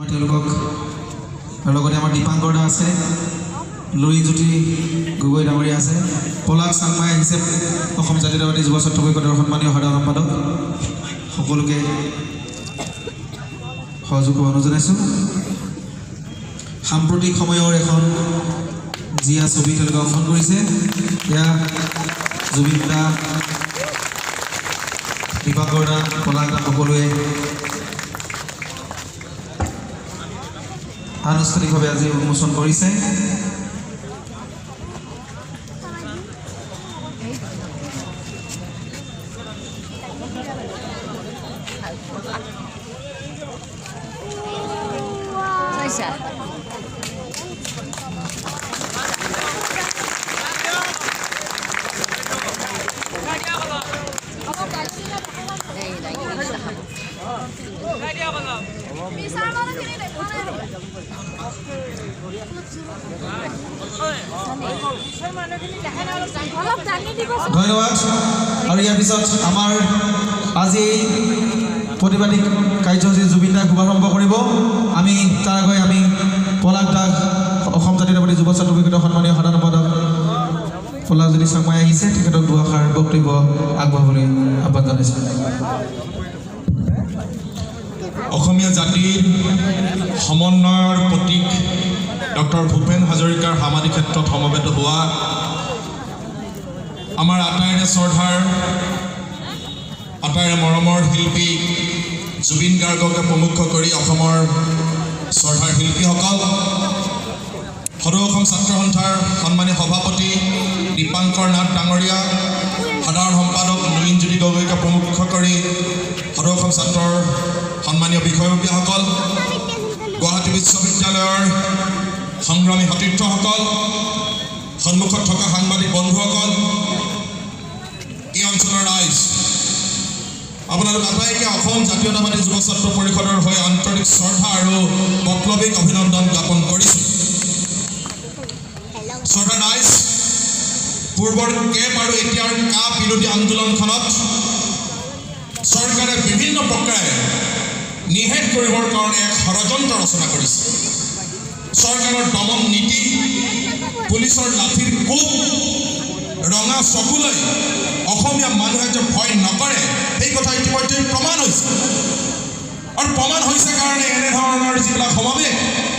তেওঁলোকক আৰু লগতে আমাৰ দীপাংকৰ দা আছে, লুৰিজ্যোতি গগৈ ডাঙৰীয়া আছে, পলাশ চাংমাই আহিছে, অসম জাতীয়তাবাদী যুৱ ছাত্ৰ পৰিষদৰ সন্মানীয় সাধাৰণ সম্পাদক। সকলোকে সহযোগ অনুৰোধ জনাইছোঁ। সাম্প্ৰতিক সময়ৰ এখন জিয়া ছবি তেওঁলোকে অংকন কৰিছে। এয়া জুবিন দা, দীপাংকৰ দা, পলাশ দা সকলোৱে আনুষ্ঠানিকভাৱে আজি উন্মোচন কৰিছে। ধন্যবাদ। আৰু ইয়াৰ পিছত আমাৰ আজি প্ৰতিবাদী কাৰ্যসূচী জুবিন দাক শুভাৰম্ভ কৰিব। আমি তাৰ আগতে আমি পলাশ দাক, অসম জাতীয়তাবাদী যুৱ ছাত্ৰ পৰিষদৰ সন্মানীয় সাধাৰণ সম্পাদক পলাশজ্যোতি চাংমাই আহিছে, তেখেতক দুআষাৰ বক্তব্য আগবঢ়াবলৈ আহ্বান জনাইছোঁ। অসমীয়া জাতিৰ সমন্বয়ৰ প্ৰতীক ডক্টৰ ভূপেন হাজৰিকাৰ সমাধি ক্ষেত্ৰত সমবেত হোৱা আমাৰ আটাইৰে শ্ৰদ্ধাৰ, আটাইৰে মৰমৰ শিল্পী জুবিন গাৰ্গকে প্ৰমুখ কৰি অসমৰ শ্ৰদ্ধাৰ শিল্পীসকল, সদৌ অসম ছাত্ৰ সন্থাৰ সন্মানীয় সভাপতি দীপাংকৰ নাথ ডাঙৰীয়া, সাধাৰণ সম্পাদক লুৰিজ্যোতি গগৈকে প্ৰমুখ কৰি সদৌ অসম ছাত্ৰৰ সন্মানীয় বিষয়ববীয়াসকল, গুৱাহাটী বিশ্ববিদ্যালয়ৰ সংগ্ৰামী সতীৰ্থসকল, সন্মুখত থকা সাংবাদিক বন্ধুসকল, এই অঞ্চলৰ ৰাইজ, আপোনালোক আটাইকে অসম জাতীয়তাবাদী যুৱ ছাত্ৰ পৰিষদৰ হৈ আন্তৰিক শ্ৰদ্ধা আৰু বৈপ্লৱিক অভিনন্দন জ্ঞাপন কৰিছোঁ। শ্ৰদ্ধা ৰাইজ, পূৰ্বৰ কেপ আৰু এতিয়াৰ কা বিৰোধী আন্দোলনখনত চৰকাৰে বিভিন্ন প্ৰকাৰে নিষেধ কৰিবৰ কাৰণে এক ষড়যন্ত্ৰ ৰচনা কৰিছে। চৰকাৰৰ দমন নীতি, পুলিচৰ লাঠিৰ কোব, ৰঙা চকুলৈ অসমীয়া মানুহে যে ভয় নকৰে, সেই কথা ইতিমধ্যে প্ৰমাণ হৈছে। আৰু প্ৰমাণ হৈছে কাৰণে এনেধৰণৰ যিবিলাক সমাৱেশ,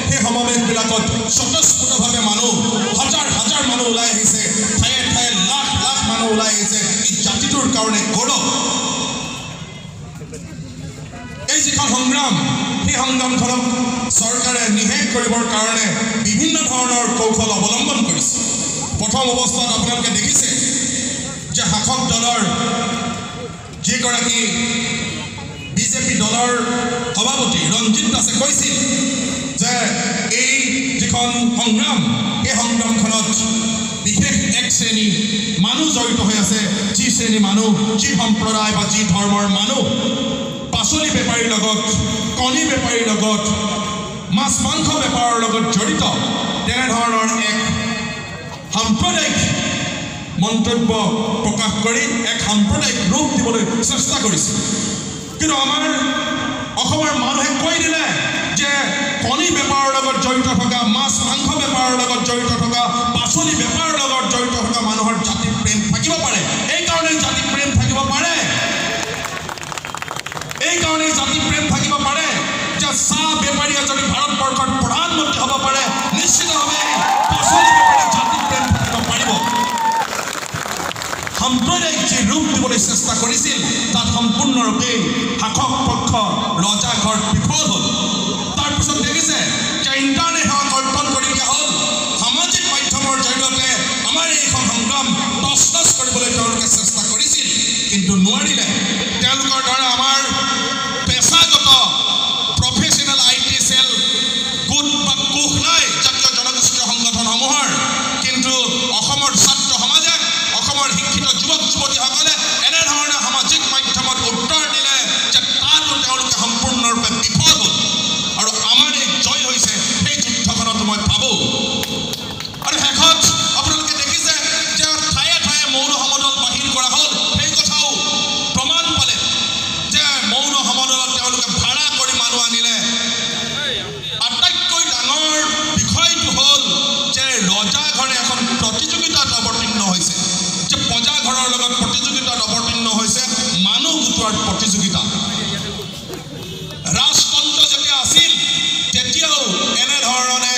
সেই সমাৱেশবিলাকত স্বতঃস্ফূৰ্তভাৱে মানুহ, হাজাৰ হাজাৰ মানুহ ওলাই আহিছে, ঠায়ে ঠায়ে লাখ লাখ মানুহ ওলাই আহিছে। এই জাতিটোৰ কাৰণে গৌৰৱ। এই যিখন সংগ্ৰাম, সেই সংগ্ৰামখনক চৰকাৰে নিষেধ কৰিবৰ কাৰণে বিভিন্ন ধৰণৰ কৌশল অৱলম্বন কৰিছে। প্ৰথম অৱস্থাত আপোনালোকে দেখিছে যে শাসক দলৰ যিগৰাকী বিজেপি দলৰ সভাপতি ৰঞ্জিত দাসে কৈছিল যে এই যিখন সংগ্ৰাম, এই সংগ্ৰামখনত বিশেষ এক শ্ৰেণী মানুহ জড়িত হৈ আছে, যি শ্ৰেণী মানুহ, যি সম্প্ৰদায় বা যি ধৰ্মৰ মানুহ পাচলি বেপাৰীৰ লগত, কণী বেপাৰীৰ লগত, মাছ মাংস বেপাৰৰ লগত জড়িত, তেনেধৰণৰ এক সাম্প্ৰদায়িক মন্তব্য প্ৰকাশ কৰি এক সাম্প্ৰদায়িক ৰূপ দিবলৈ চেষ্টা কৰিছে। কিন্তু আমাৰ অসমৰ মানুহে কৈ দিলে যে কণী বেপাৰৰ লগত জড়িত থকা, মাছ মাংস বেপাৰৰ লগত জড়িত থকা, পাচলি বেপাৰৰ লগত জড়িত থকা মানুহৰ জাতি প্ৰেম থাকিব পাৰে। এইকাৰণে জাতি প্ৰেম থাকিব পাৰে, এইকাৰণে জাতি প্ৰেম থাকিব পাৰে যে চাহ বেপাৰীয়ে যদি ভাৰতবৰ্ষৰ প্ৰধানমন্ত্ৰী হ'ব পাৰে, নিশ্চিতভাৱে পাচলি বেপাৰীয়ে জাতি প্ৰেম থাকিব পাৰিব। সাম্প্ৰদায়িক যি ৰূপ দিবলৈ চেষ্টা কৰিছিল, তাত সম্পূৰ্ণৰূপে শাসক পক্ষ ৰজাঘৰ বিফল হ'ল। তাৰপিছত দেখিছে যে ইণ্টাৰনেট সেৱা কৰ্তন কৰি দিয়া হ'ল। সামাজিক মাধ্যমৰ জৰিয়তে আমাৰ এইখন সংগ্ৰাম তছনছ কৰিবলৈ তেওঁলোকে চেষ্টা কৰিছিল, কিন্তু নোৱাৰিলে। তেওঁলোকৰ দ্বাৰা আমাৰ পেছাগত প্ৰফেচনেল IT চেল, গোট বা কোষ নাই জাতীয় জনগোষ্ঠীয় সংগঠনসমূহৰ, কিন্তু অসমৰ ছাত্ৰ সমাজে, অসমৰ শিক্ষিত যুৱক যুৱতীসকলে এনেধৰণে সামাজিক মাধ্যমত উত্তৰ দিলে অৱতীৰ্ণ হৈছে মানুহ গোটোৱাৰ প্ৰতিযোগিতা ৰাজতন্ত্ৰ যেতিয়া আছিল তেতিয়াও এনেধৰণে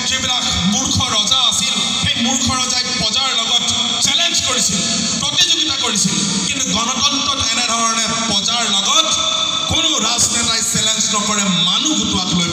যিবিলাক মূৰ্খ ৰজা আছিল সেই মূৰ্খ ৰজাই প্ৰজাৰ লগত চেলেঞ্জ কৰিছিল প্ৰতিযোগিতা কৰিছিল কিন্তু গণতন্ত্ৰত এনেধৰণে প্ৰজাৰ লগত কোনো ৰাজনেতাই চেলেঞ্জ নকৰে মানুহ গোটোৱাক লৈ